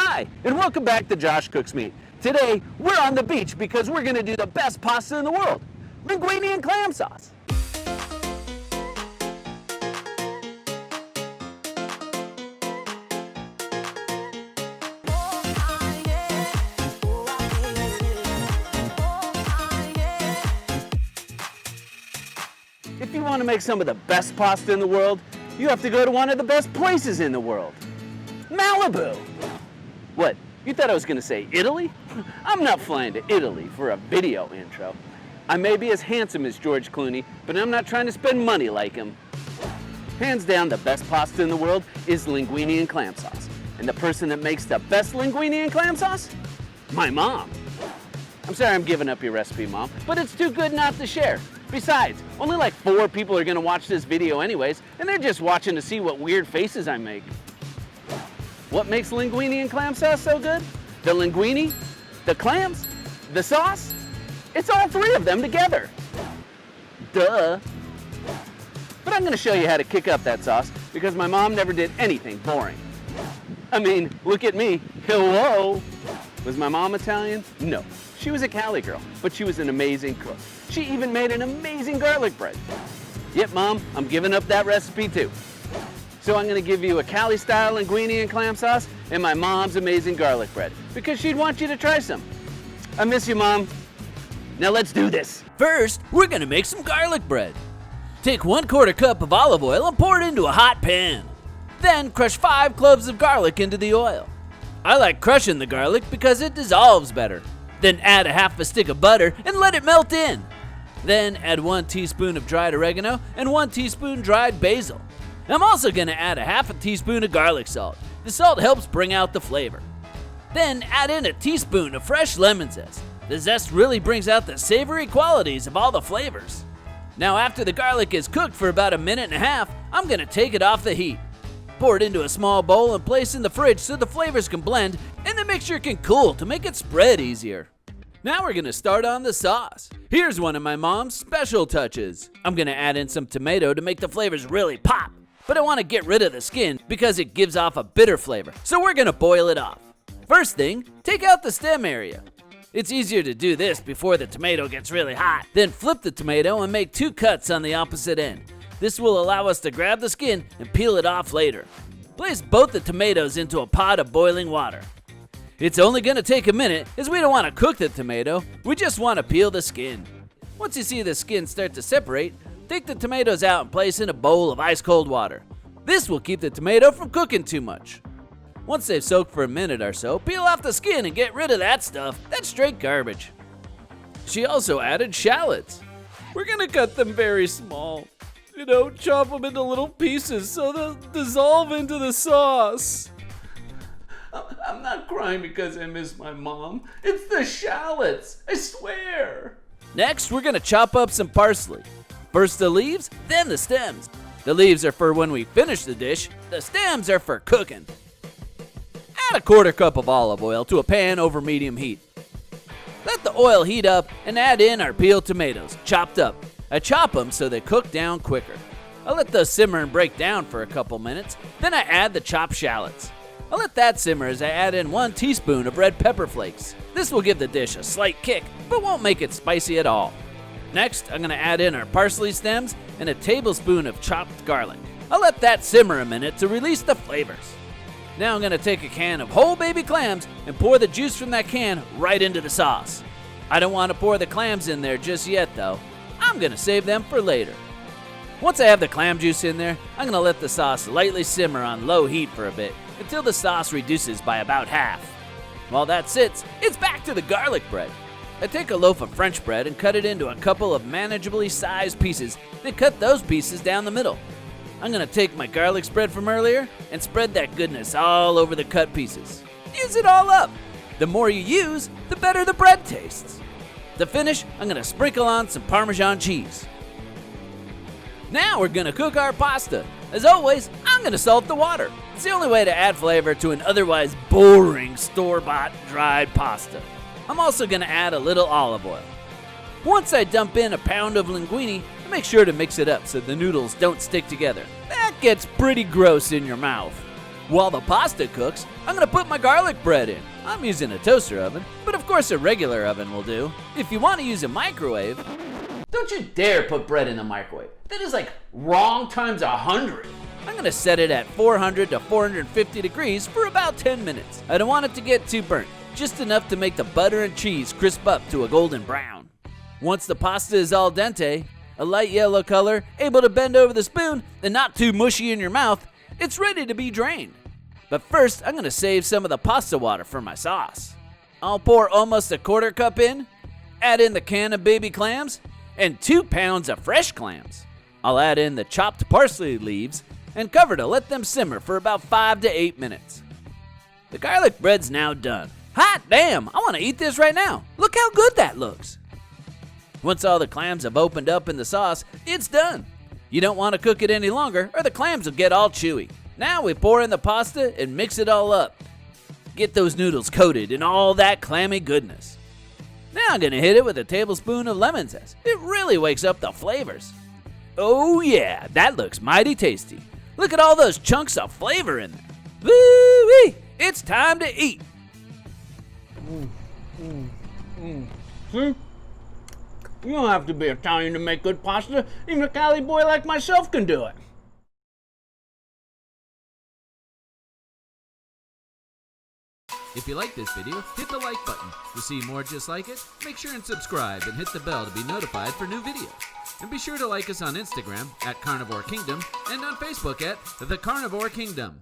Hi, and welcome back to Josh Cooks Me. Today, we're on the beach because we're gonna do the best pasta in the world, linguine and clam sauce. If you want to make some of the best pasta in the world, you have to go to one of the best places in the world, Malibu. What, you thought I was gonna say Italy? I'm not flying to Italy for a video intro. I may be as handsome as George Clooney, but I'm not trying to spend money like him. Hands down, the best pasta in the world is linguine and clam sauce. And the person that makes the best linguine and clam sauce? My mom. I'm sorry I'm giving up your recipe, Mom, but it's too good not to share. Besides, only like 4 people are gonna watch this video anyways, and they're just watching to see what weird faces I make. What makes linguine and clam sauce so good? The linguine, the clams, the sauce? It's all 3 of them together. Duh. But I'm gonna show you how to kick up that sauce because my mom never did anything boring. I mean, look at me, hello. Was my mom Italian? No, she was a Cali girl, but she was an amazing cook. She even made an amazing garlic bread. Yep, Mom, I'm giving up that recipe too. So I'm gonna give you a Cali-style linguine and clam sauce and my mom's amazing garlic bread because she'd want you to try some. I miss you, Mom. Now let's do this. First, we're gonna make some garlic bread. Take 1/4 cup of olive oil and pour it into a hot pan. Then crush 5 cloves of garlic into the oil. I like crushing the garlic because it dissolves better. Then add a half a stick of butter and let it melt in. Then add 1 teaspoon of dried oregano and 1 teaspoon dried basil. I'm also gonna add a half a teaspoon of garlic salt. The salt helps bring out the flavor. Then add in a teaspoon of fresh lemon zest. The zest really brings out the savory qualities of all the flavors. Now after the garlic is cooked for about 1.5 minutes, I'm gonna take it off the heat. Pour it into a small bowl and place in the fridge so the flavors can blend and the mixture can cool to make it spread easier. Now we're gonna start on the sauce. Here's one of my mom's special touches. I'm gonna add in some tomato to make the flavors really pop. But I want to get rid of the skin because it gives off a bitter flavor, so we're gonna boil it off. First thing, take out the stem area. It's easier to do this before the tomato gets really hot. Then flip the tomato and make 2 cuts on the opposite end. This will allow us to grab the skin and peel it off later. Place both the tomatoes into a pot of boiling water. It's only gonna take a minute as we don't want to cook the tomato, we just want to peel the skin. Once you see the skin start to separate, take the tomatoes out and place in a bowl of ice cold water. This will keep the tomato from cooking too much. Once they've soaked for a minute or so, peel off the skin and get rid of that stuff. That's straight garbage. She also added shallots. We're gonna cut them very small. Chop them into little pieces so they'll dissolve into the sauce. I'm not crying because I miss my mom. It's the shallots, I swear. Next, we're gonna chop up some parsley. First the leaves, then the stems. The leaves are for when we finish the dish, the stems are for cooking. Add a 1/4 cup of olive oil to a pan over medium heat. Let the oil heat up and add in our peeled tomatoes, chopped up. I chop them so they cook down quicker. I let those simmer and break down for a couple minutes, then I add the chopped shallots. I let that simmer as I add in 1 teaspoon of red pepper flakes. This will give the dish a slight kick, but won't make it spicy at all. Next, I'm gonna add in our parsley stems and a tablespoon of chopped garlic. I'll let that simmer a minute to release the flavors. Now I'm gonna take a can of whole baby clams and pour the juice from that can right into the sauce. I don't wanna pour the clams in there just yet though. I'm gonna save them for later. Once I have the clam juice in there, I'm gonna let the sauce lightly simmer on low heat for a bit until the sauce reduces by about half. While that sits, it's back to the garlic bread. I take a loaf of French bread and cut it into a couple of manageably sized pieces, then cut those pieces down the middle. I'm gonna take my garlic spread from earlier and spread that goodness all over the cut pieces. Use it all up. The more you use, the better the bread tastes. To finish, I'm gonna sprinkle on some Parmesan cheese. Now we're gonna cook our pasta. As always, I'm gonna salt the water. It's the only way to add flavor to an otherwise boring store-bought dried pasta. I'm also gonna add a little olive oil. Once I dump in a pound of linguine, I make sure to mix it up so the noodles don't stick together. That gets pretty gross in your mouth. While the pasta cooks, I'm gonna put my garlic bread in. I'm using a toaster oven, but of course a regular oven will do. If you want to use a microwave, Don't you dare put bread in the microwave. That is like wrong times 100. I'm gonna set it at 400 to 450 degrees for about 10 minutes. I don't want it to get too burnt, just enough to make the butter and cheese crisp up to a golden brown. Once the pasta is al dente, a light yellow color, able to bend over the spoon, and not too mushy in your mouth, it's ready to be drained. But first, I'm gonna save some of the pasta water for my sauce. I'll pour almost a quarter cup in, add in the can of baby clams, and 2 pounds of fresh clams. I'll add in the chopped parsley leaves and cover to let them simmer for about 5 to 8 minutes. The garlic bread's now done. Hot damn, I wanna eat this right now. Look how good that looks. Once all the clams have opened up in the sauce, it's done. You don't want to cook it any longer or the clams will get all chewy. Now we pour in the pasta and mix it all up. Get those noodles coated in all that clammy goodness. Now I'm gonna hit it with a tablespoon of lemon zest. It really wakes up the flavors. Oh yeah, that looks mighty tasty. Look at all those chunks of flavor in there. Woo-wee! It's time to eat. See? You don't have to be Italian to make good pasta. Even a Cali boy like myself can do it. If you like this video, hit the like button. To see more just like it, make sure and subscribe and hit the bell to be notified for new videos. And be sure to like us on Instagram at Carnivore Kingdom and on Facebook at The Carnivore Kingdom.